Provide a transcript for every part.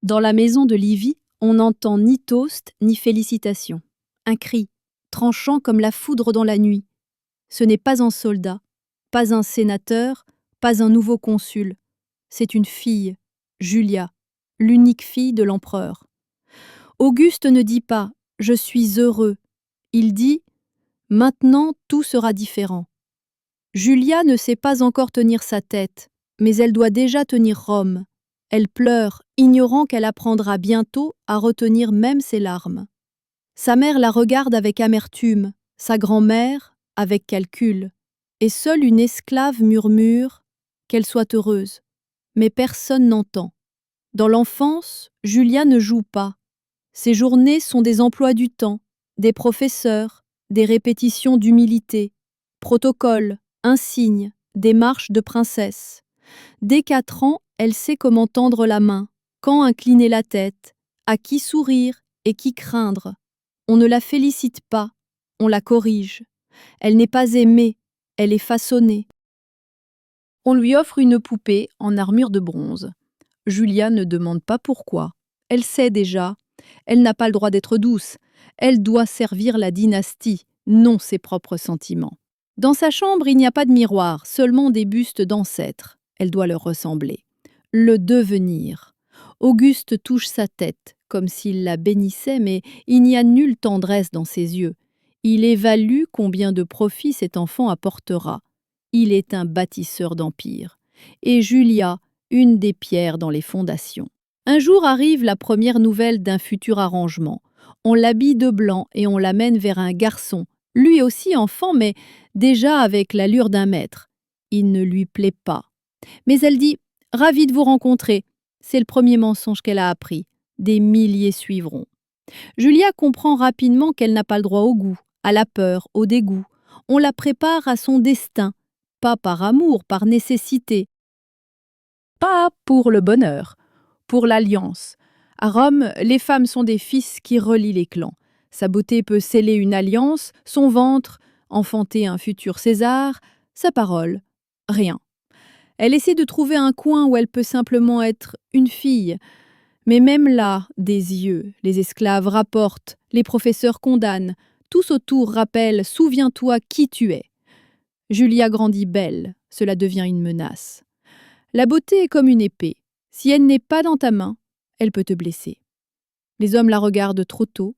Dans la maison de Livy, on n'entend ni toast ni félicitations. Un cri, tranchant comme la foudre dans la nuit. Ce n'est pas un soldat, pas un sénateur, pas un nouveau consul. C'est une fille, Julia, l'unique fille de l'empereur. Auguste ne dit pas « je suis heureux », il dit « maintenant tout sera différent ». Julia ne sait pas encore tenir sa tête, mais elle doit déjà tenir Rome. Elle pleure, ignorant qu'elle apprendra bientôt à retenir même ses larmes. Sa mère la regarde avec amertume, sa grand-mère avec calcul, et seule une esclave murmure qu'elle soit heureuse. Mais personne n'entend. Dans l'enfance, Julia ne joue pas. Ses journées sont des emplois du temps, des professeurs, des répétitions d'humilité, protocoles, insignes, des marches de princesse. Dès 4 ans, elle sait comment tendre la main, quand incliner la tête, à qui sourire et qui craindre. On ne la félicite pas, on la corrige. Elle n'est pas aimée, elle est façonnée. On lui offre une poupée en armure de bronze. Julia ne demande pas pourquoi. Elle sait déjà. Elle n'a pas le droit d'être douce. Elle doit servir la dynastie, non ses propres sentiments. Dans sa chambre, il n'y a pas de miroir, seulement des bustes d'ancêtres. Elle doit leur ressembler. Le devenir. Auguste touche sa tête, comme s'il la bénissait, mais il n'y a nulle tendresse dans ses yeux. Il évalue combien de profit cet enfant apportera. Il est un bâtisseur d'empire. Et Julia, une des pierres dans les fondations. Un jour arrive la première nouvelle d'un futur arrangement. On l'habille de blanc et on l'amène vers un garçon, lui aussi enfant, mais déjà avec l'allure d'un maître. Il ne lui plaît pas. Mais elle dit « Ravie de vous rencontrer ». C'est le premier mensonge qu'elle a appris. Des milliers suivront. Julia comprend rapidement qu'elle n'a pas le droit au goût, à la peur, au dégoût. On la prépare à son destin, pas par amour, par nécessité. Pas pour le bonheur, pour l'alliance. À Rome, les femmes sont des fils qui relient les clans. Sa beauté peut sceller une alliance, son ventre, enfanter un futur César, sa parole, rien. Elle essaie de trouver un coin où elle peut simplement être une fille. Mais même là, des yeux, les esclaves rapportent, les professeurs condamnent, tous autour rappellent « Souviens-toi qui tu es ». Julia grandit belle, cela devient une menace. La beauté est comme une épée. Si elle n'est pas dans ta main, elle peut te blesser. Les hommes la regardent trop tôt,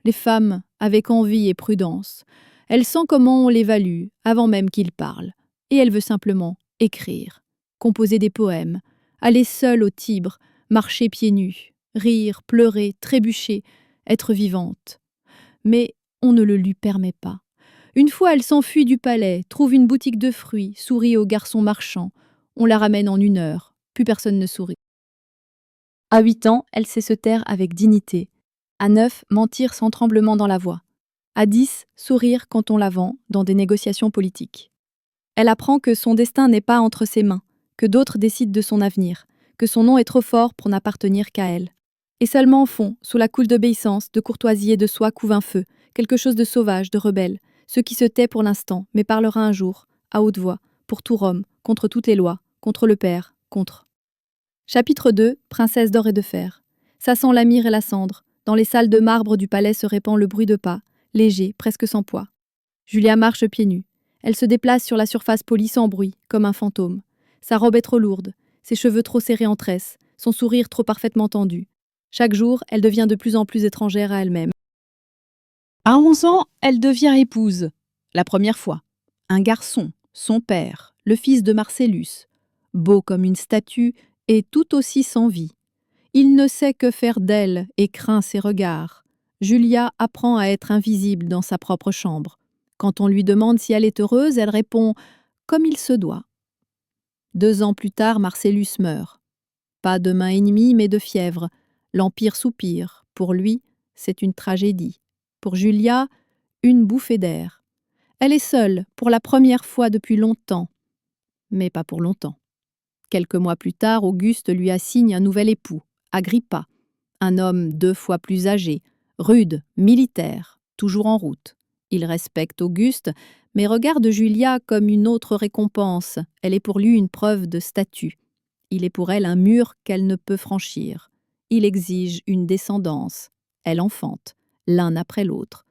les femmes avec envie et prudence. Elle sent comment on l'évalue avant même qu'il parle. Et elle veut simplement écrire, composer des poèmes, aller seule au Tibre, marcher pieds nus, rire, pleurer, trébucher, être vivante. Mais on ne le lui permet pas. Une fois, elle s'enfuit du palais, trouve une boutique de fruits, sourit aux garçons marchands. On la ramène en 1 heure. Plus personne ne sourit. À 8 ans, elle sait se taire avec dignité. À 9, mentir sans tremblement dans la voix. À 10, sourire quand on la vend dans des négociations politiques. Elle apprend que son destin n'est pas entre ses mains, que d'autres décident de son avenir, que son nom est trop fort pour n'appartenir qu'à elle. Et seulement au fond, sous la couche d'obéissance, de courtoisie et de soie couve un feu, quelque chose de sauvage, de rebelle, ce qui se tait pour l'instant, mais parlera un jour, à haute voix, pour tout Rome, contre toutes les lois, contre le père, contre. Chapitre 2, Princesse d'or et de fer. Ça sent la myrrhe et la cendre. Dans les salles de marbre du palais se répand le bruit de pas, léger, presque sans poids. Julia marche pieds nus. Elle se déplace sur la surface polie sans bruit, comme un fantôme. Sa robe est trop lourde, ses cheveux trop serrés en tresse, son sourire trop parfaitement tendu. Chaque jour, elle devient de plus en plus étrangère à elle-même. À 11 ans, elle devient épouse. La première fois. Un garçon, son père, le fils de Marcellus, beau comme une statue et tout aussi sans vie. Il ne sait que faire d'elle et craint ses regards. Julia apprend à être invisible dans sa propre chambre. Quand on lui demande si elle est heureuse, elle répond « comme il se doit ». 2 ans plus tard, Marcellus meurt. Pas de main ennemie, mais de fièvre. L'Empire soupire. Pour lui, c'est une tragédie. Pour Julia, une bouffée d'air. Elle est seule, pour la première fois depuis longtemps. Mais pas pour longtemps. Quelques mois plus tard, Auguste lui assigne un nouvel époux, Agrippa. Un homme 2 fois plus âgé, rude, militaire, toujours en route. Il respecte Auguste, mais regarde Julia comme une autre récompense. Elle est pour lui une preuve de statut. Il est pour elle un mur qu'elle ne peut franchir. il exige une descendance. Elle enfante, l'un après l'autre.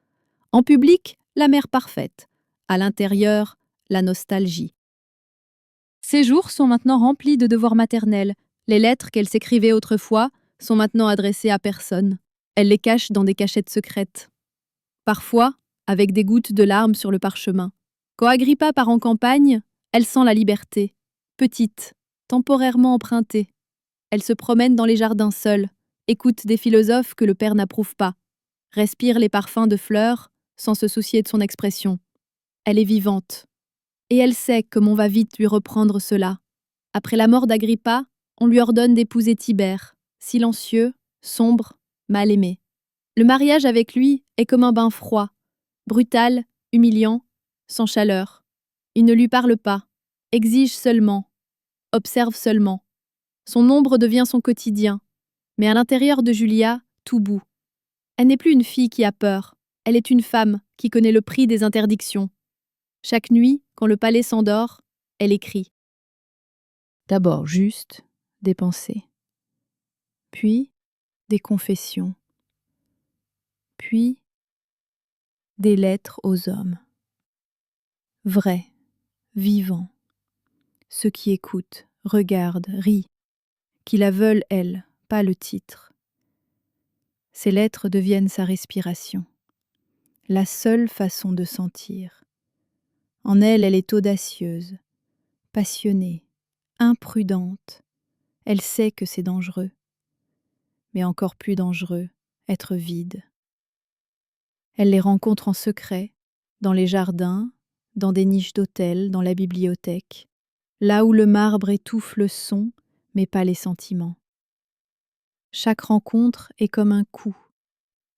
En public, la mère parfaite. À l'intérieur, la nostalgie. Ses jours sont maintenant remplis de devoirs maternels. Les lettres qu'elle s'écrivait autrefois sont maintenant adressées à personne. Elle les cache dans des cachettes secrètes. Parfois, avec des gouttes de larmes sur le parchemin. Quand Agrippa part en campagne, elle sent la liberté. Petite, temporairement empruntée. Elle se promène dans les jardins seule, écoute des philosophes que le père n'approuve pas, respire les parfums de fleurs sans se soucier de son expression. Elle est vivante. Et elle sait comme on va vite lui reprendre cela. Après la mort d'Agrippa, on lui ordonne d'épouser Tibère, silencieux, sombre, mal aimé. Le mariage avec lui est comme un bain froid, brutal, humiliant, sans chaleur. Il ne lui parle pas, exige seulement, observe seulement. Son ombre devient son quotidien, mais à l'intérieur de Julia, tout bout. Elle n'est plus une fille qui a peur, elle est une femme qui connaît le prix des interdictions. Chaque nuit, quand le palais s'endort, elle écrit. D'abord juste des pensées, puis des confessions, puis des lettres aux hommes. Vrais, vivants, ceux qui écoutent, regardent, rient, qui la veulent elle, pas le titre. Ces lettres deviennent sa respiration, la seule façon de sentir. En elle, elle est audacieuse, passionnée, imprudente. Elle sait que c'est dangereux, mais encore plus dangereux, être vide. Elle les rencontre en secret, dans les jardins, dans des niches d'hôtel, dans la bibliothèque, là où le marbre étouffe le son, mais pas les sentiments. Chaque rencontre est comme un coup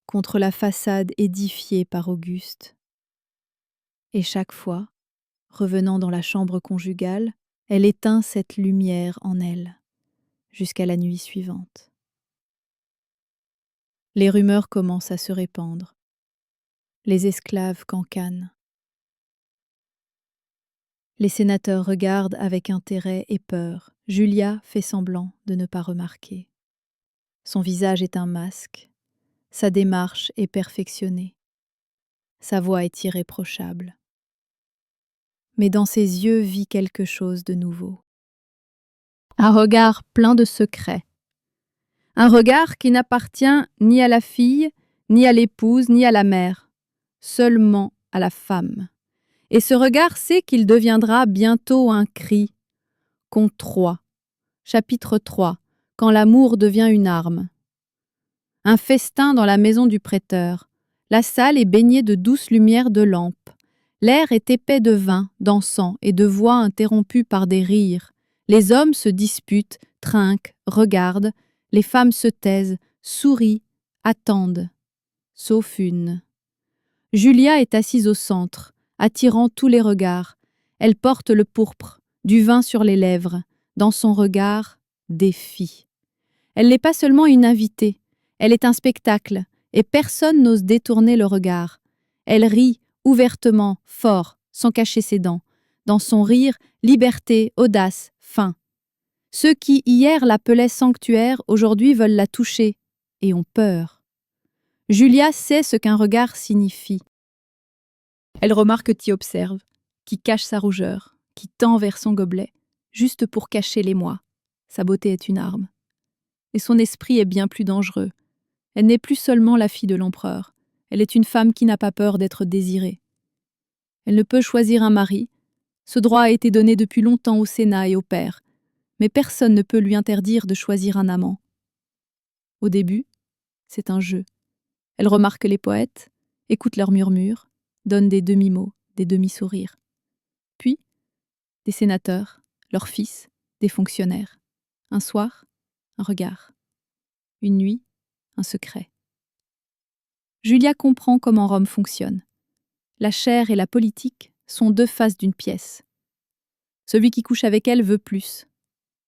contre la façade édifiée par Auguste. Et chaque fois, revenant dans la chambre conjugale, elle éteint cette lumière en elle, jusqu'à la nuit suivante. Les rumeurs commencent à se répandre. Les esclaves cancanent. Les sénateurs regardent avec intérêt et peur. Julia fait semblant de ne pas remarquer. Son visage est un masque. Sa démarche est perfectionnée. Sa voix est irréprochable. Mais dans ses yeux vit quelque chose de nouveau. Un regard plein de secrets. Un regard qui n'appartient ni à la fille, ni à l'épouse, ni à la mère, seulement à la femme. Et ce regard sait qu'il deviendra bientôt un cri. Conte 3, chapitre 3, quand l'amour devient une arme. Un festin dans la maison du prêteur. La salle est baignée de douces lumières de lampes. L'air est épais de vin, d'encens et de voix interrompues par des rires. Les hommes se disputent, trinquent, regardent. Les femmes se taisent, sourient, attendent. Sauf une. Julia est assise au centre, attirant tous les regards. Elle porte le pourpre, du vin sur les lèvres. Dans son regard, défi. Elle n'est pas seulement une invitée, elle est un spectacle, et personne n'ose détourner le regard. Elle rit ouvertement, fort, sans cacher ses dents. Dans son rire, liberté, audace, faim. Ceux qui hier l'appelaient sanctuaire, aujourd'hui veulent la toucher, et ont peur. Julia sait ce qu'un regard signifie. Elle remarque qui observe, qui cache sa rougeur, qui tend vers son gobelet, juste pour cacher l'émoi. Sa beauté est une arme. Et son esprit est bien plus dangereux. Elle n'est plus seulement la fille de l'empereur, elle est une femme qui n'a pas peur d'être désirée. Elle ne peut choisir un mari, ce droit a été donné depuis longtemps au Sénat et au père, mais personne ne peut lui interdire de choisir un amant. Au début, c'est un jeu. Elle remarque les poètes, écoute leurs murmures, donne des demi-mots, des demi-sourires. Puis, des sénateurs, leurs fils, des fonctionnaires. Un soir, un regard. Une nuit, un secret. Julia comprend comment Rome fonctionne. La chair et la politique sont deux faces d'une pièce. Celui qui couche avec elle veut plus,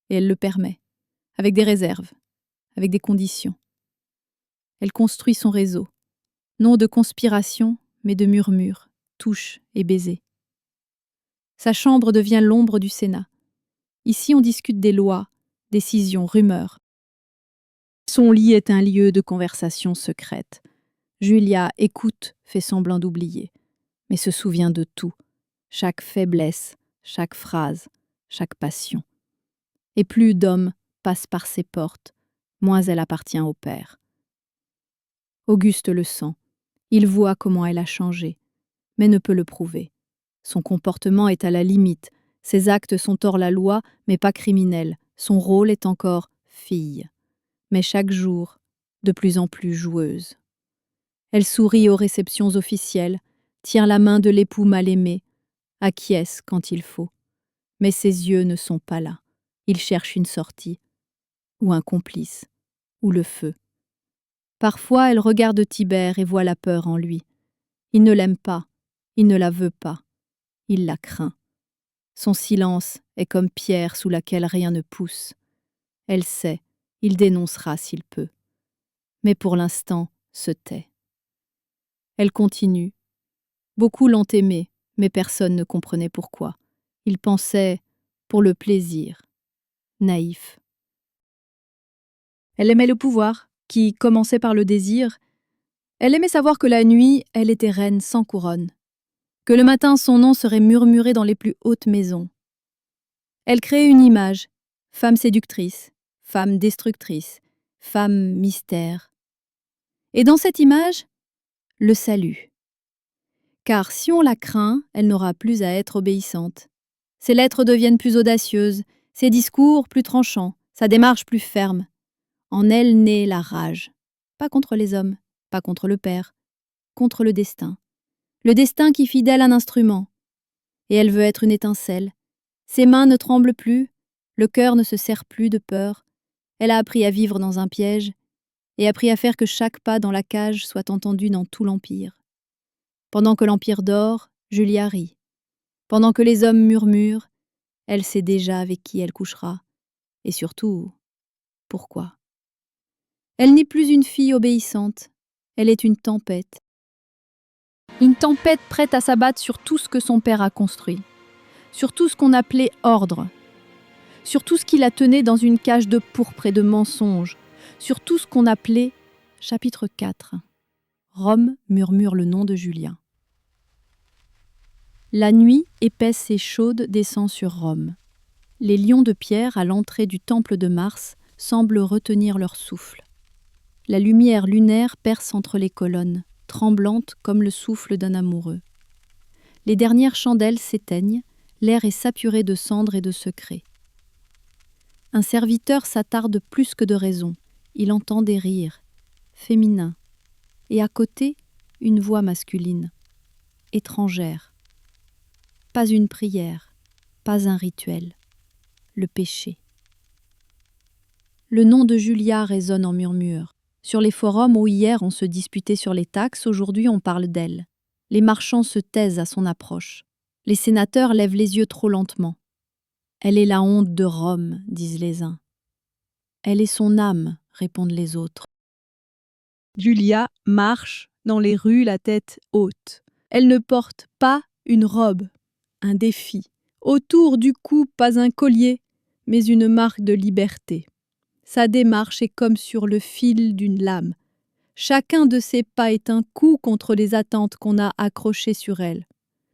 et elle le permet, avec des réserves, avec des conditions. Elle construit son réseau, non de conspiration, mais de murmures, touches et baisers. Sa chambre devient l'ombre du Sénat. Ici, on discute des lois, décisions, rumeurs. Son lit est un lieu de conversation secrète. Julia écoute, fait semblant d'oublier, mais se souvient de tout, chaque faiblesse, chaque phrase, chaque passion. Et plus d'hommes passent par ses portes, moins elle appartient au père. Auguste le sent. Il voit comment elle a changé, mais ne peut le prouver. Son comportement est à la limite. Ses actes sont hors la loi, mais pas criminels. Son rôle est encore fille, mais chaque jour, de plus en plus joueuse. Elle sourit aux réceptions officielles, tient la main de l'époux mal aimé, acquiesce quand il faut. Mais ses yeux ne sont pas là. Il cherche une sortie, ou un complice, ou le feu. Parfois, elle regarde Tibère et voit la peur en lui. Il ne l'aime pas, il ne la veut pas, il la craint. Son silence est comme pierre sous laquelle rien ne pousse. Elle sait, il dénoncera s'il peut. Mais pour l'instant, se tait. Elle continue. Beaucoup l'ont aimé, mais personne ne comprenait pourquoi. Il pensait pour le plaisir. Naïf. Elle aimait le pouvoir, qui commençait par le désir. Elle aimait savoir que la nuit, elle était reine sans couronne. Que le matin, son nom serait murmuré dans les plus hautes maisons. Elle créait une image, femme séductrice, femme destructrice, femme mystère. Et dans cette image, le salut. Car si on la craint, elle n'aura plus à être obéissante. Ses lettres deviennent plus audacieuses, ses discours plus tranchants, sa démarche plus ferme. En elle naît la rage. Pas contre les hommes, pas contre le père, contre le destin. Le destin qui fit d'elle un instrument. Et elle veut être une étincelle. Ses mains ne tremblent plus, le cœur ne se serre plus de peur. Elle a appris à vivre dans un piège et appris à faire que chaque pas dans la cage soit entendu dans tout l'Empire. Pendant que l'Empire dort, Julia rit. Pendant que les hommes murmurent, elle sait déjà avec qui elle couchera. Et surtout, pourquoi. Elle n'est plus une fille obéissante, elle est une tempête. Une tempête prête à s'abattre sur tout ce que son père a construit, sur tout ce qu'on appelait ordre, sur tout ce qui la tenait dans une cage de pourpre et de mensonges, sur tout ce qu'on appelait chapitre 4. Rome murmure le nom de Julien. La nuit, épaisse et chaude, descend sur Rome. Les lions de pierre à l'entrée du temple de Mars semblent retenir leur souffle. La lumière lunaire perce entre les colonnes, tremblante comme le souffle d'un amoureux. Les dernières chandelles s'éteignent, l'air est saturé de cendres et de secrets. Un serviteur s'attarde plus que de raison. Il entend des rires, féminins, et à côté, une voix masculine, étrangère. Pas une prière, pas un rituel, le péché. Le nom de Julia résonne en murmures. Sur les forums où hier on se disputait sur les taxes, aujourd'hui on parle d'elle. Les marchands se taisent à son approche. Les sénateurs lèvent les yeux trop lentement. Elle est la honte de Rome, disent les uns. Elle est son âme, répondent les autres. Julia marche dans les rues la tête haute. Elle ne porte pas une robe, un défi. Autour du cou, pas un collier, mais une marque de liberté. Sa démarche est comme sur le fil d'une lame. Chacun de ses pas est un coup contre les attentes qu'on a accrochées sur elle.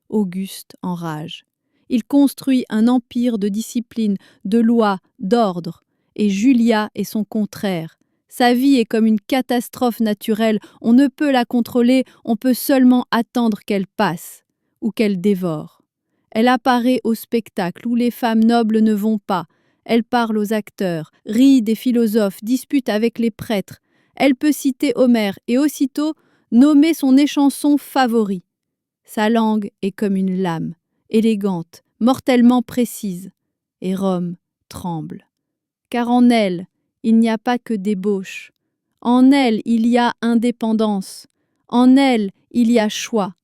Auguste enrage. Il construit un empire de discipline, de loi, d'ordre. Et Julia est son contraire. Sa vie est comme une catastrophe naturelle. On ne peut la contrôler, on peut seulement attendre qu'elle passe ou qu'elle dévore. Elle apparaît au spectacle où les femmes nobles ne vont pas. Elle parle aux acteurs, rit des philosophes, dispute avec les prêtres. Elle peut citer Homère et aussitôt nommer son échanson favori. Sa langue est comme une lame, élégante, mortellement précise. Et Rome tremble. Car en elle, il n'y a pas que débauche. En elle, il y a indépendance. En elle, il y a choix.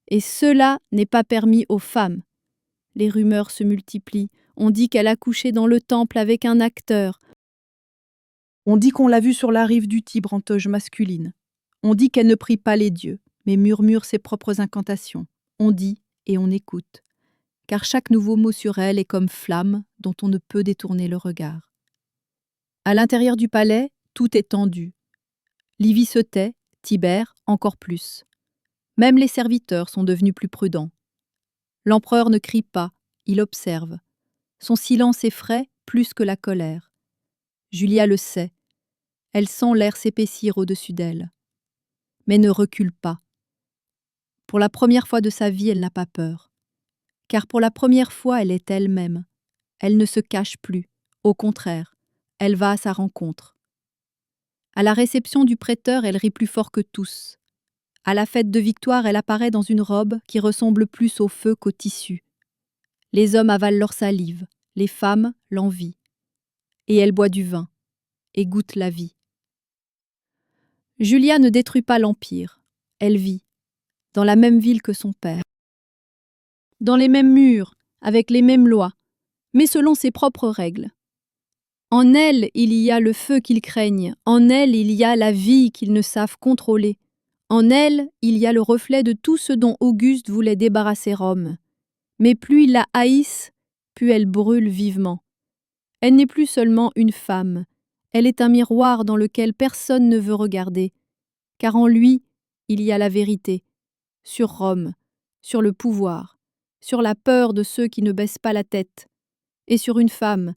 Et cela n'est pas permis aux femmes. Les rumeurs se multiplient. On dit qu'elle a couché dans le temple avec un acteur. On dit qu'on l'a vue sur la rive du Tibre en toge masculine. On dit qu'elle ne prie pas les dieux, mais murmure ses propres incantations. On dit et on écoute. Car chaque nouveau mot sur elle est comme flamme dont on ne peut détourner le regard. À l'intérieur du palais, tout est tendu. Livie se tait, Tibère encore plus. Même les serviteurs sont devenus plus prudents. L'empereur ne crie pas, il observe. Son silence effraie plus que la colère. Julia le sait. Elle sent l'air s'épaissir au-dessus d'elle. Mais ne recule pas. Pour la première fois de sa vie, elle n'a pas peur. Car pour la première fois, elle est elle-même. Elle ne se cache plus. Au contraire, elle va à sa rencontre. À la réception du prêteur, elle rit plus fort que tous. À la fête de victoire, elle apparaît dans une robe qui ressemble plus au feu qu'au tissu. Les hommes avalent leur salive, les femmes l'envient. Et elle boit du vin, et goûte la vie. Julia ne détruit pas l'Empire. Elle vit, dans la même ville que son père. Dans les mêmes murs, avec les mêmes lois, mais selon ses propres règles. En elle, il y a le feu qu'ils craignent, en elle, il y a la vie qu'ils ne savent contrôler. En elle, il y a le reflet de tout ce dont Auguste voulait débarrasser Rome. Mais plus ils la haïssent, plus elle brûle vivement. Elle n'est plus seulement une femme, elle est un miroir dans lequel personne ne veut regarder, car en lui, il y a la vérité, sur Rome, sur le pouvoir, sur la peur de ceux qui ne baissent pas la tête, et sur une femme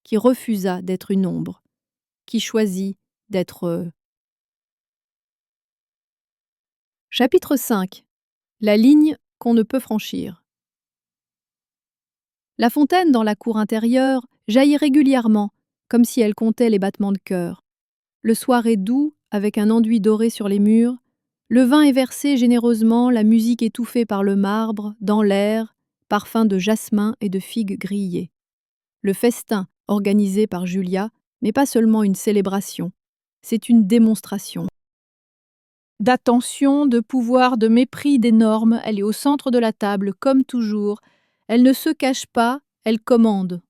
qui refusa d'être une ombre, qui choisit d'être... Chapitre 5. La ligne qu'on ne peut franchir. La fontaine dans la cour intérieure jaillit régulièrement, comme si elle comptait les battements de cœur. Le soir est doux, avec un enduit doré sur les murs. Le vin est versé généreusement, la musique étouffée par le marbre, dans l'air, parfum de jasmin et de figues grillées. Le festin, organisé par Julia, n'est pas seulement une célébration, c'est une démonstration. D'attention, de pouvoir, de mépris des normes, elle est au centre de la table, comme toujours. Elle ne se cache pas, elle commande.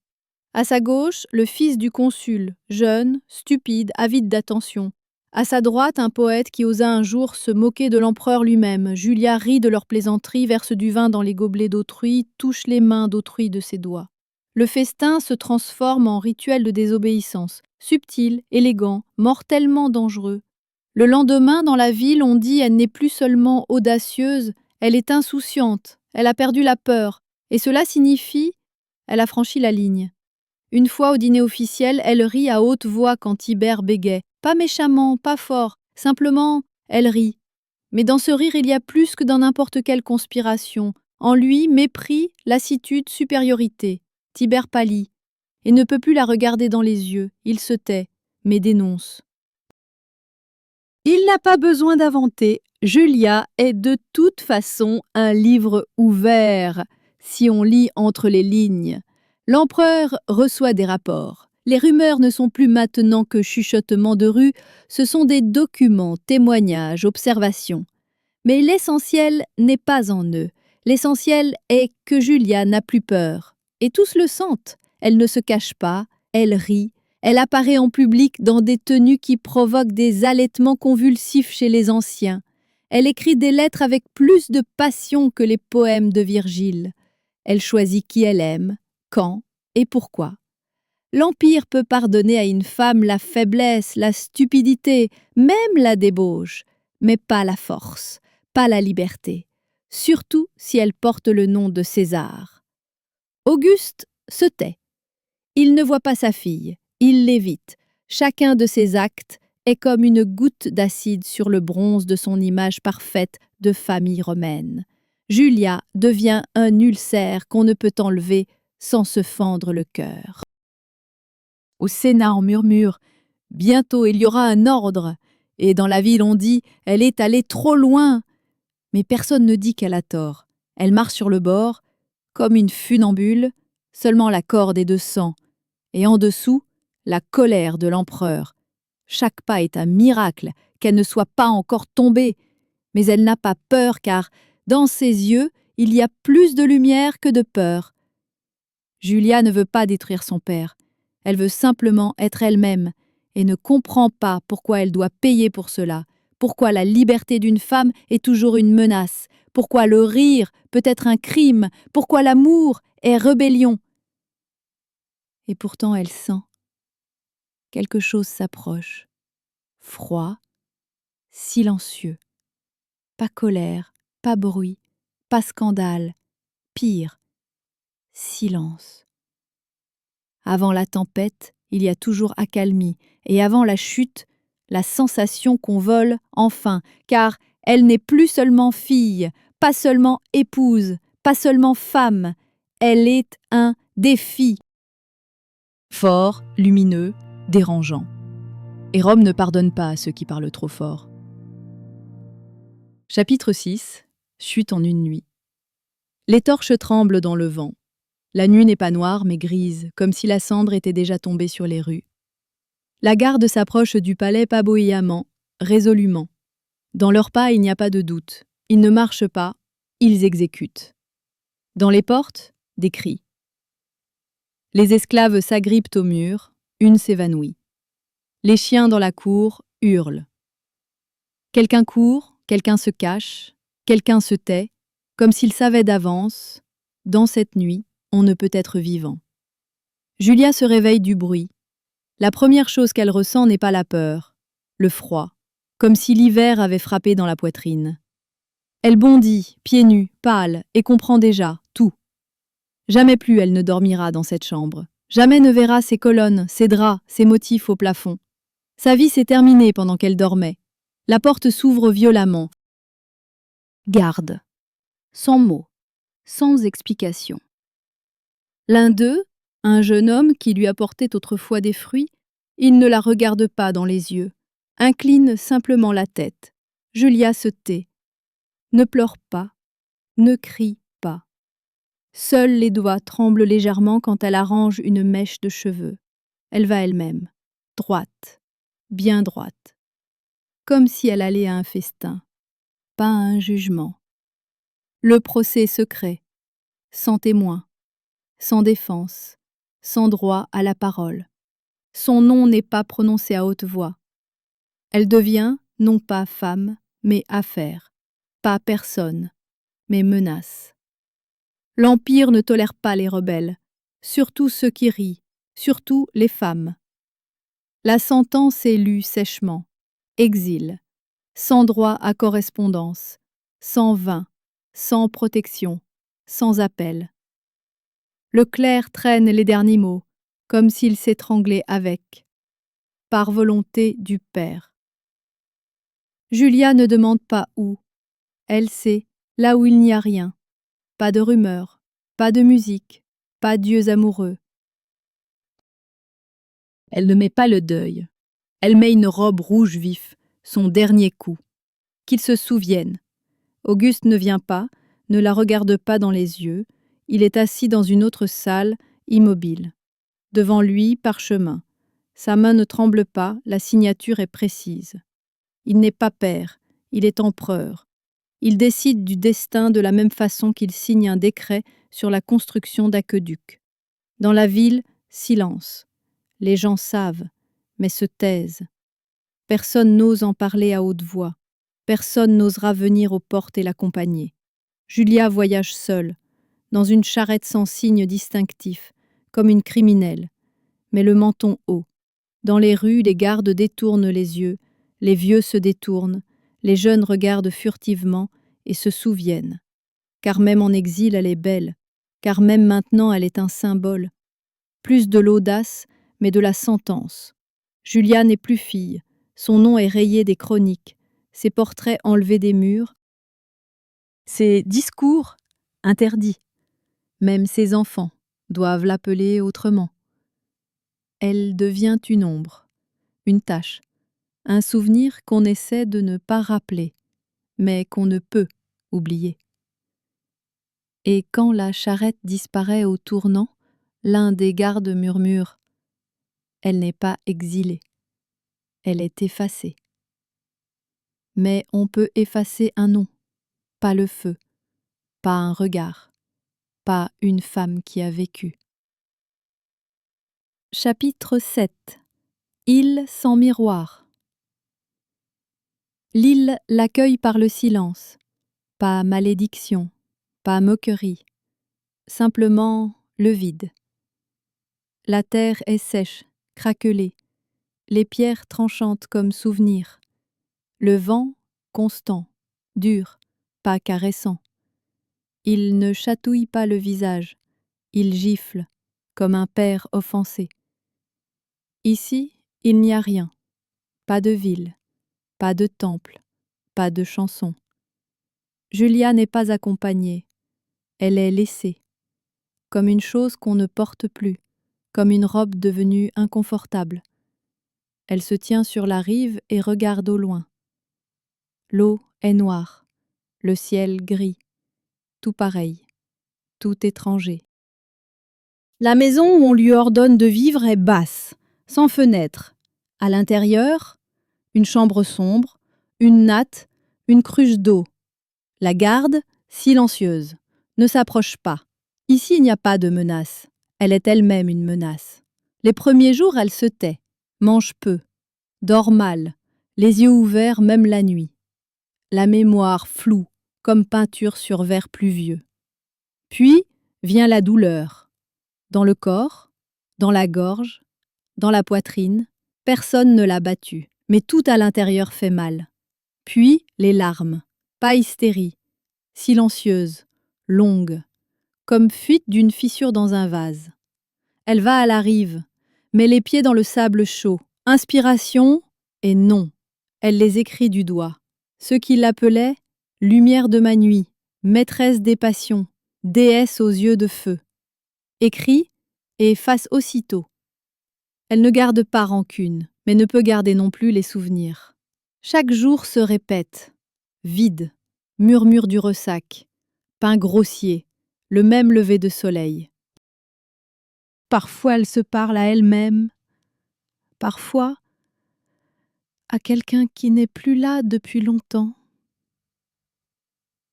À sa gauche, le fils du consul, jeune, stupide, avide d'attention. À sa droite, un poète qui osa un jour se moquer de l'empereur lui-même. Julia rit de leurs plaisanteries, verse du vin dans les gobelets d'autrui, touche les mains d'autrui de ses doigts. Le festin se transforme en rituel de désobéissance, subtil, élégant, mortellement dangereux. Le lendemain, dans la ville, on dit elle n'est plus seulement audacieuse, elle est insouciante, elle a perdu la peur, et cela signifie elle a franchi la ligne. Une fois au dîner officiel, elle rit à haute voix quand Tibère bégait. Pas méchamment, pas fort, simplement, elle rit. Mais dans ce rire, il y a plus que dans n'importe quelle conspiration. En lui, mépris, lassitude, supériorité. Tibère pâlit, et ne peut plus la regarder dans les yeux. Il se tait, mais dénonce. Il n'a pas besoin d'inventer. Julia est de toute façon un livre ouvert, si on lit entre les lignes. L'empereur reçoit des rapports. Les rumeurs ne sont plus maintenant que chuchotements de rue, ce sont des documents, témoignages, observations. Mais l'essentiel n'est pas en eux. L'essentiel est que Julia n'a plus peur. Et tous le sentent. Elle ne se cache pas, elle rit, elle apparaît en public dans des tenues qui provoquent des halètements convulsifs chez les anciens. Elle écrit des lettres avec plus de passion que les poèmes de Virgile. Elle choisit qui elle aime, quand et pourquoi. L'Empire peut pardonner à une femme la faiblesse, la stupidité, même la débauche, mais pas la force, pas la liberté, surtout si elle porte le nom de César. Auguste se tait. Il ne voit pas sa fille, il l'évite. Chacun de ses actes est comme une goutte d'acide sur le bronze de son image parfaite de famille romaine. Julia devient un ulcère qu'on ne peut enlever sans se fendre le cœur. Au Sénat, on murmure « Bientôt il y aura un ordre !» Et dans la ville, on dit « Elle est allée trop loin !» Mais personne ne dit qu'elle a tort. Elle marche sur le bord, comme une funambule, seulement la corde est de sang. Et en dessous, la colère de l'empereur. Chaque pas est un miracle, qu'elle ne soit pas encore tombée. Mais elle n'a pas peur car, dans ses yeux, il y a plus de lumière que de peur. Julia ne veut pas détruire son père. Elle veut simplement être elle-même et ne comprend pas pourquoi elle doit payer pour cela, pourquoi la liberté d'une femme est toujours une menace, pourquoi le rire peut être un crime, pourquoi l'amour est rébellion. Et pourtant elle sent. Quelque chose s'approche. froid, silencieux. Pas colère, pas bruit, pas scandale, pire, silence. Avant la tempête, il y a toujours accalmie, et avant la chute, la sensation qu'on vole enfin, car elle n'est plus seulement fille, pas seulement épouse, pas seulement femme, elle est un défi. Fort, lumineux, dérangeant. Et Rome ne pardonne pas à ceux qui parlent trop fort. Chapitre 6. Chute en une nuit. Les torches tremblent dans le vent. La nuit n'est pas noire mais grise, comme si la cendre était déjà tombée sur les rues. La garde s'approche du palais pas bruyamment, résolument. Dans leurs pas, il n'y a pas de doute. Ils ne marchent pas, ils exécutent. Dans les portes, des cris. Les esclaves s'agrippent au mur, une s'évanouit. Les chiens dans la cour hurlent. Quelqu'un court, quelqu'un se cache, quelqu'un se tait, comme s'il savait d'avance, dans cette nuit, on ne peut être vivant. Julia se réveille du bruit. La première chose qu'elle ressent n'est pas la peur, le froid, comme si l'hiver avait frappé dans la poitrine. Elle bondit, pieds nus, pâle, et comprend déjà tout. Jamais plus elle ne dormira dans cette chambre. Jamais ne verra ses colonnes, ses draps, ses motifs au plafond. Sa vie s'est terminée pendant qu'elle dormait. La porte s'ouvre violemment. Garde. Sans mots, sans explication. L'un d'eux, un jeune homme qui lui apportait autrefois des fruits, il ne la regarde pas dans les yeux, incline simplement la tête. Julia se tait. Ne pleure pas, ne crie pas. Seuls les doigts tremblent légèrement quand elle arrange une mèche de cheveux. Elle va elle-même, droite, bien droite, comme si elle allait à un festin, pas à un jugement. Le procès secret, sans témoin, sans défense, sans droit à la parole. Son nom n'est pas prononcé à haute voix. Elle devient non pas femme, mais affaire, pas personne, mais menace. L'Empire ne tolère pas les rebelles, surtout ceux qui rient, surtout les femmes. La sentence est lue sèchement, exil, sans droit à correspondance, sans vin, sans protection, sans appel. Le clerc traîne les derniers mots, comme s'il s'étranglait avec, par volonté du Père. Julia ne demande pas où. Elle sait, là où il n'y a rien. Pas de rumeurs, pas de musique, pas d'yeux amoureux. Elle ne met pas le deuil. Elle met une robe rouge vif, son dernier coup. Qu'il se souvienne. Auguste ne vient pas, ne la regarde pas dans les yeux. Il est assis dans une autre salle, immobile. Devant lui, parchemin. Sa main ne tremble pas, la signature est précise. Il n'est pas père, il est empereur. Il décide du destin de la même façon qu'il signe un décret sur la construction d'aqueducs. Dans la ville, silence. Les gens savent, mais se taisent. Personne n'ose en parler à haute voix. Personne n'osera venir aux portes et l'accompagner. Julia voyage seule, dans une charrette sans signe distinctif, comme une criminelle, mais le menton haut. Dans les rues, les gardes détournent les yeux, les vieux se détournent, les jeunes regardent furtivement et se souviennent. Car même en exil, elle est belle, car même maintenant, elle est un symbole. Plus de l'audace, mais de la sentence. Julia n'est plus fille, son nom est rayé des chroniques, ses portraits enlevés des murs, ses discours interdits. Même ses enfants doivent l'appeler autrement. Elle devient une ombre, une tache, un souvenir qu'on essaie de ne pas rappeler, mais qu'on ne peut oublier. Et quand la charrette disparaît au tournant, l'un des gardes murmure « Elle n'est pas exilée, elle est effacée ». Mais on peut effacer un nom, pas le feu, pas un regard, pas une femme qui a vécu. Chapitre 7. Île sans miroir. L'île l'accueille par le silence, pas malédiction, pas moquerie, simplement le vide. La terre est sèche, craquelée, les pierres tranchantes comme souvenirs, le vent constant, dur, pas caressant. Il ne chatouille pas le visage, il gifle, comme un père offensé. Ici, il n'y a rien, pas de ville, pas de temple, pas de chanson. Julia n'est pas accompagnée, elle est laissée, comme une chose qu'on ne porte plus, comme une robe devenue inconfortable. Elle se tient sur la rive et regarde au loin. L'eau est noire, le ciel gris, tout pareil, tout étranger. La maison où on lui ordonne de vivre est basse, sans fenêtre. À l'intérieur, une chambre sombre, une natte, une cruche d'eau. La garde, silencieuse, ne s'approche pas. Ici, il n'y a pas de menace. Elle est elle-même une menace. Les premiers jours, elle se tait, mange peu, dort mal, les yeux ouverts même la nuit. La mémoire floue, comme peinture sur verre pluvieux. Puis vient la douleur. Dans le corps, dans la gorge, dans la poitrine, personne ne l'a battue, mais tout à l'intérieur fait mal. Puis les larmes, pas hystérie, silencieuses, longues, comme fuite d'une fissure dans un vase. Elle va à la rive, met les pieds dans le sable chaud. Inspiration et non. Elle les écrit du doigt. Ceux qui l'appelaient lumière de ma nuit, maîtresse des passions, déesse aux yeux de feu. Écrit et efface aussitôt. Elle ne garde pas rancune, mais ne peut garder non plus les souvenirs. Chaque jour se répète. Vide, murmure du ressac, pain grossier, le même lever de soleil. Parfois elle se parle à elle-même, parfois à quelqu'un qui n'est plus là depuis longtemps.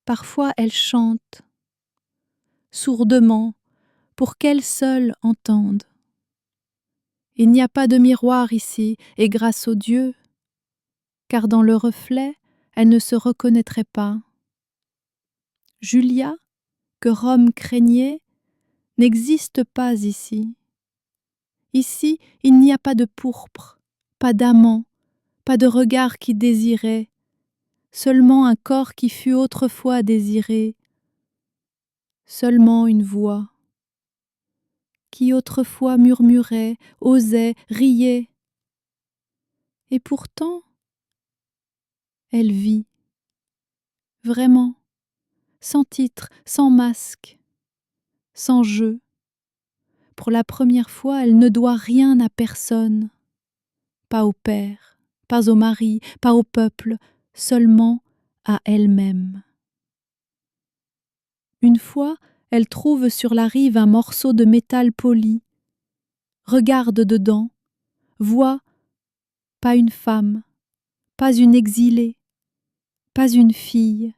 Parfois elle chante, sourdement, pour qu'elle seule entende. Il n'y a pas de miroir ici, et grâce au Dieu, car dans le reflet, elle ne se reconnaîtrait pas. Julia, que Rome craignait, n'existe pas ici. Ici, il n'y a pas de pourpre, pas d'amant, pas de regard qui désirait, seulement un corps qui fut autrefois désiré, seulement une voix qui autrefois murmurait, osait, riait. Et pourtant, elle vit, vraiment, sans titre, sans masque, sans jeu. Pour la première fois, elle ne doit rien à personne, pas au père, pas au mari, pas au peuple, seulement à elle-même. Une fois, elle trouve sur la rive un morceau de métal poli, regarde dedans, voit pas une femme, pas une exilée, pas une fille,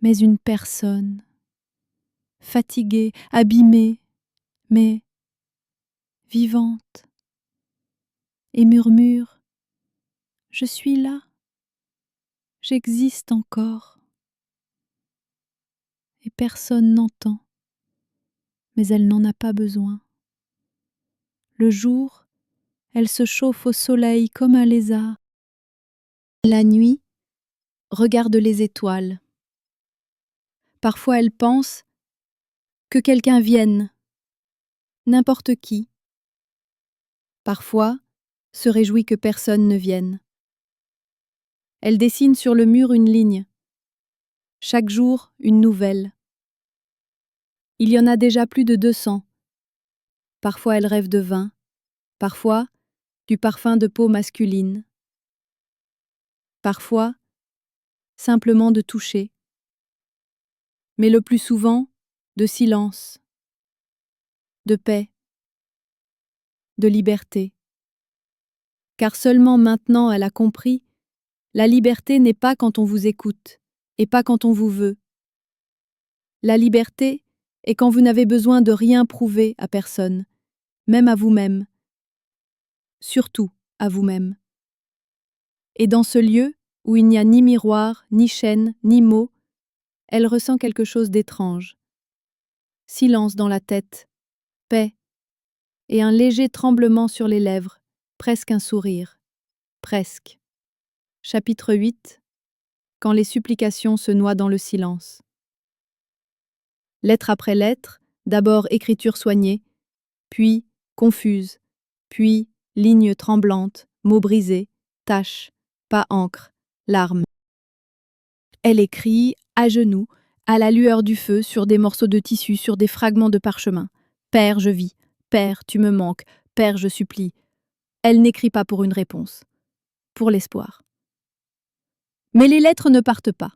mais une personne, fatiguée, abîmée, mais vivante, et murmure : « Je suis là, j'existe encore. » Et personne n'entend, mais elle n'en a pas besoin. Le jour, elle se chauffe au soleil comme un lézard. La nuit, regarde les étoiles. Parfois elle pense que quelqu'un vienne, n'importe qui. Parfois, se réjouit que personne ne vienne. Elle dessine sur le mur une ligne. Chaque jour, une nouvelle. Il y en a déjà plus de 200. Parfois elle rêve de vin, parfois du parfum de peau masculine. Parfois, simplement de toucher. Mais le plus souvent, de silence, de paix, de liberté. Car seulement maintenant elle a compris, la liberté n'est pas quand on vous écoute, et pas quand on vous veut. La liberté est quand vous n'avez besoin de rien prouver à personne, même à vous-même, surtout à vous-même. Et dans ce lieu, où il n'y a ni miroir, ni chaîne, ni mots, elle ressent quelque chose d'étrange. Silence dans la tête, paix, et un léger tremblement sur les lèvres, presque un sourire, presque. Chapitre 8. Quand les supplications se noient dans le silence. Lettre après lettre, d'abord écriture soignée, puis confuse, puis ligne tremblante, mots brisés, taches, pas encre, larmes. Elle écrit, à genoux, à la lueur du feu, sur des morceaux de tissu, sur des fragments de parchemin. Père, je vis. Père, tu me manques. Père, je supplie. Elle n'écrit pas pour une réponse, pour l'espoir. Mais les lettres ne partent pas.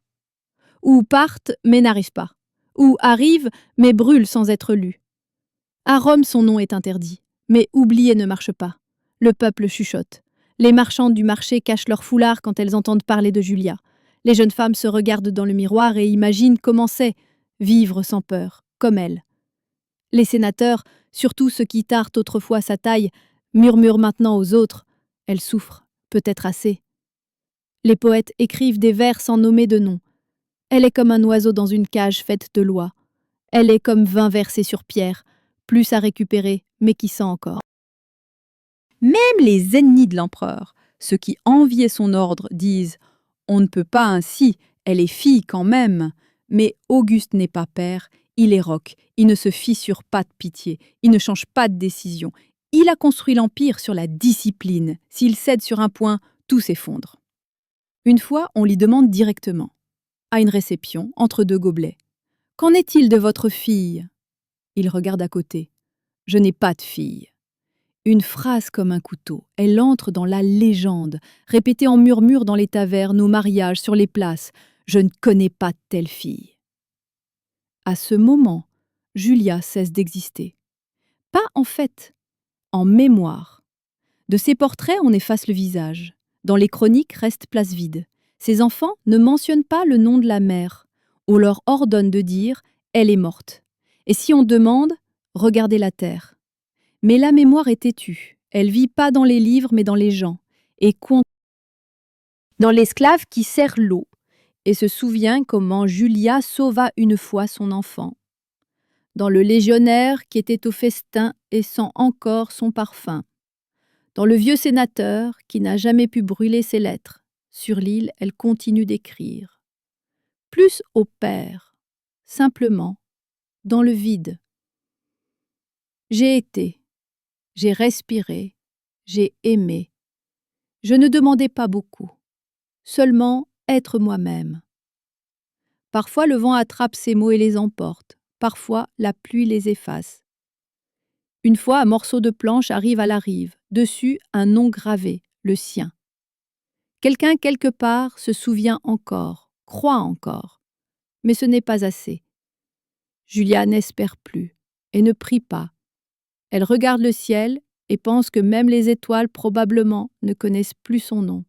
Ou partent, mais n'arrivent pas. Ou arrivent, mais brûlent sans être lues. À Rome, son nom est interdit. Mais oublier ne marche pas. Le peuple chuchote. Les marchandes du marché cachent leur foulard quand elles entendent parler de Julia. Les jeunes femmes se regardent dans le miroir et imaginent comment c'est vivre sans peur, comme elle. Les sénateurs, surtout ceux qui tartent autrefois sa taille, murmurent maintenant aux autres. Elle souffre, peut-être assez. Les poètes écrivent des vers sans nommer de nom. Elle est comme un oiseau dans une cage faite de lois. Elle est comme vin versé sur pierre, plus à récupérer, mais qui sent encore. Même les ennemis de l'empereur, ceux qui enviaient son ordre, disent « On ne peut pas ainsi, elle est fille quand même ». Mais Auguste n'est pas père, il est roc, il ne se fissure pas de pitié, il ne change pas de décision. Il a construit l'empire sur la discipline. S'il cède sur un point, tout s'effondre. Une fois, on lui demande directement, à une réception, entre deux gobelets. « Qu'en est-il de votre fille ?» Il regarde à côté. « Je n'ai pas de fille. » Une phrase comme un couteau, elle entre dans la légende, répétée en murmure dans les tavernes, aux mariages, sur les places. « Je ne connais pas de telle fille. » À ce moment, Julia cesse d'exister. Pas en fait, en mémoire. De ses portraits, on efface le visage. Dans les chroniques, reste place vide. Ses enfants ne mentionnent pas le nom de la mère. On leur ordonne de dire « elle est morte ». Et si on demande « regardez la terre ». Mais la mémoire est têtue. Elle vit pas dans les livres, mais dans les gens. Et dans l'esclave qui sert l'eau, et se souvient comment Julia sauva une fois son enfant. Dans le légionnaire qui était au festin et sent encore son parfum. Dans le vieux sénateur qui n'a jamais pu brûler ses lettres. Sur l'île, elle continue d'écrire. Plus au père, simplement, dans le vide. J'ai été. J'ai respiré, j'ai aimé. Je ne demandais pas beaucoup, seulement être moi-même. Parfois le vent attrape ces mots et les emporte, parfois la pluie les efface. Une fois un morceau de planche arrive à la rive, dessus un nom gravé, le sien. Quelqu'un quelque part se souvient encore, croit encore, mais ce n'est pas assez. Julia n'espère plus et ne prie pas. Elle regarde le ciel et pense que même les étoiles probablement ne connaissent plus son nom.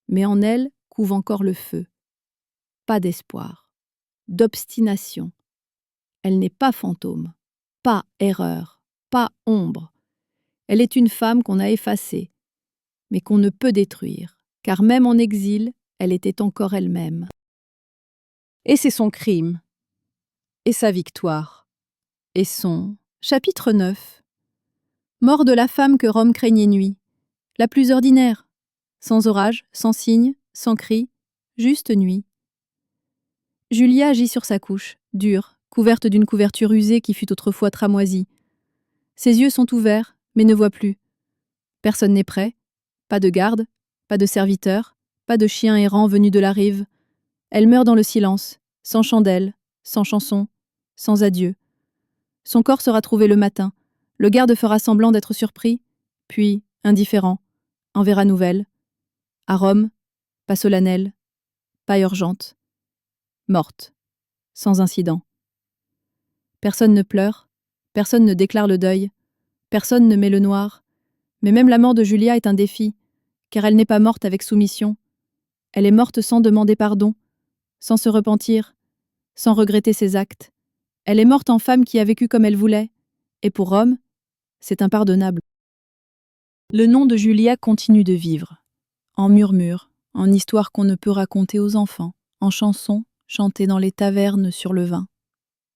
Mais en elle couve encore le feu. Pas d'espoir, d'obstination. Elle n'est pas fantôme, pas erreur, pas ombre. Elle est une femme qu'on a effacée, mais qu'on ne peut détruire, car même en exil, elle était encore elle-même. Et c'est son crime, et sa victoire, et son chapitre 9. Mort de la femme que Rome craignait nuit, la plus ordinaire, sans orage, sans signe, sans cri, juste nuit. Julia gît sur sa couche, dure, couverte d'une couverture usée qui fut autrefois tramoisie. Ses yeux sont ouverts, mais ne voient plus. Personne n'est prêt, pas de garde, pas de serviteur, pas de chien errant venu de la rive. Elle meurt dans le silence, sans chandelle, sans chanson, sans adieu. Son corps sera trouvé le matin. Le garde fera semblant d'être surpris, puis, indifférent, enverra nouvelle. À Rome, pas solennelle, pas urgente. Morte, sans incident. Personne ne pleure, personne ne déclare le deuil, personne ne met le noir. Mais même la mort de Julia est un défi, car elle n'est pas morte avec soumission. Elle est morte sans demander pardon, sans se repentir, sans regretter ses actes. Elle est morte en femme qui a vécu comme elle voulait, et pour Rome, c'est impardonnable. Le nom de Julia continue de vivre, en murmures, en histoires qu'on ne peut raconter aux enfants, en chansons chantées dans les tavernes sur le vin.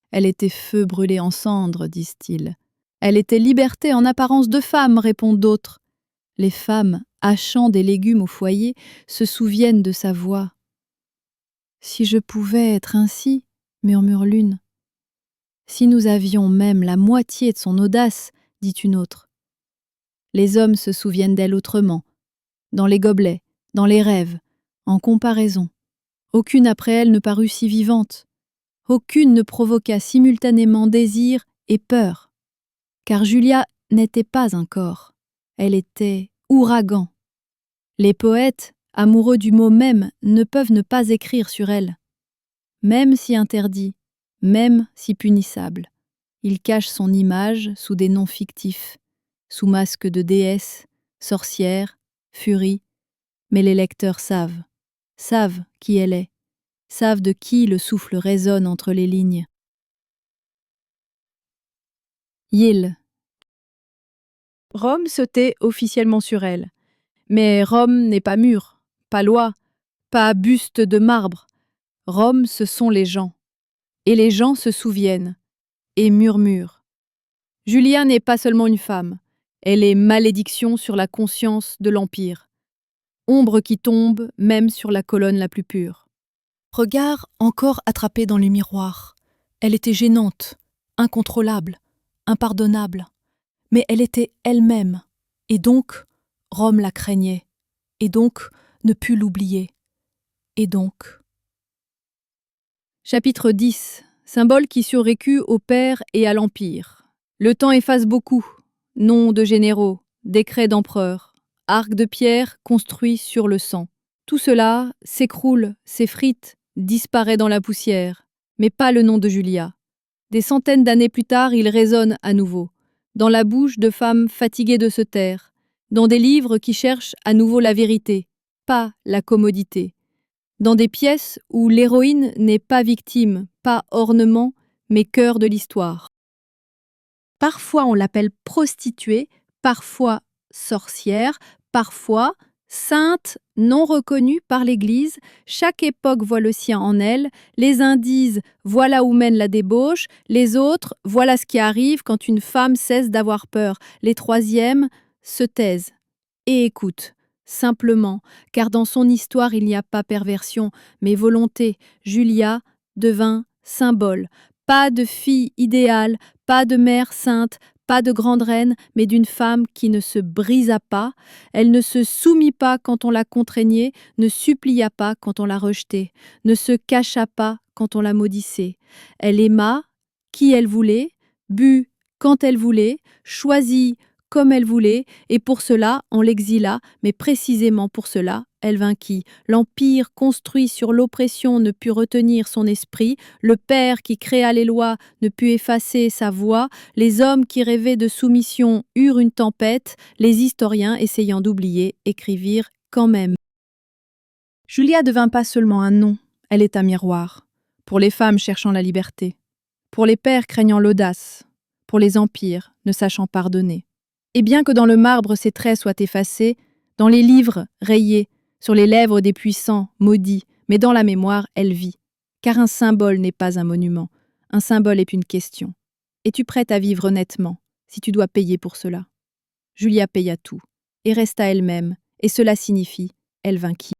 Elle était feu brûlé en cendres, disent-ils. Elle était liberté en apparence de femme, répondent d'autres. Les femmes, hachant des légumes au foyer, se souviennent de sa voix. « Si je pouvais être ainsi, murmure l'une. Si nous avions même la moitié de son audace, dit une autre. Les hommes se souviennent d'elle autrement, dans les gobelets, dans les rêves, en comparaison. Aucune après elle ne parut si vivante. Aucune ne provoqua simultanément désir et peur. Car Julia n'était pas un corps, elle était ouragan. Les poètes, amoureux du mot même, ne peuvent ne pas écrire sur elle. Même si interdit, même si punissable, il cache son image sous des noms fictifs, sous masque de déesse, sorcière, furie, mais les lecteurs savent qui elle est, savent de qui le souffle résonne entre les lignes. Yil. Rome se tait officiellement sur elle. Mais Rome n'est pas mur, pas loi, pas buste de marbre. Rome, ce sont les gens. Et les gens se souviennent et murmurent. Julia n'est pas seulement une femme, elle est malédiction sur la conscience de l'Empire. Ombre qui tombe même sur la colonne la plus pure. Regard encore attrapé dans les miroirs. Elle était gênante, incontrôlable, impardonnable. Mais elle était elle-même, et donc Rome la craignait, et donc ne put l'oublier, et donc... Chapitre 10. Symbole qui survécut au Père et à l'Empire. Le temps efface beaucoup. Noms de généraux, décrets d'empereurs, arcs de pierre construits sur le sang. Tout cela s'écroule, s'effrite, disparaît dans la poussière. Mais pas le nom de Julia. Des centaines d'années plus tard, il résonne à nouveau, dans la bouche de femmes fatiguées de se taire, dans des livres qui cherchent à nouveau la vérité, pas la commodité, dans des pièces où l'héroïne n'est pas victime, pas ornement, mais cœur de l'histoire. Parfois on l'appelle prostituée, parfois sorcière, parfois sainte non reconnue par l'Église. Chaque époque voit le sien en elle. Les uns disent « voilà où mène la débauche », les autres « voilà ce qui arrive quand une femme cesse d'avoir peur », les troisièmes se taisent et écoutent. Simplement, car dans son histoire il n'y a pas perversion, mais volonté. Julia devint symbole. Pas de fille idéale, pas de mère sainte, pas de grande reine, mais d'une femme qui ne se brisa pas. Elle ne se soumit pas quand on la contraignait, ne supplia pas quand on la rejetait, ne se cacha pas quand on la maudissait. Elle aima qui elle voulait, but quand elle voulait, choisit comme elle voulait, et pour cela, on l'exila, mais précisément pour cela, elle vainquit. L'empire construit sur l'oppression ne put retenir son esprit, le Père qui créa les lois ne put effacer sa voix, les hommes qui rêvaient de soumission eurent une tempête, les historiens, essayant d'oublier, écrivirent quand même. Julia devint pas seulement un nom, elle est un miroir, pour les femmes cherchant la liberté, pour les pères craignant l'audace, pour les empires ne sachant pardonner. Et bien que dans le marbre ses traits soient effacés, dans les livres rayés, sur les lèvres des puissants maudits, mais dans la mémoire elle vit. Car un symbole n'est pas un monument, un symbole est une question. Es-tu prête à vivre honnêtement, si tu dois payer pour cela? Julia paya tout, et resta elle-même, et cela signifie, elle vainquit.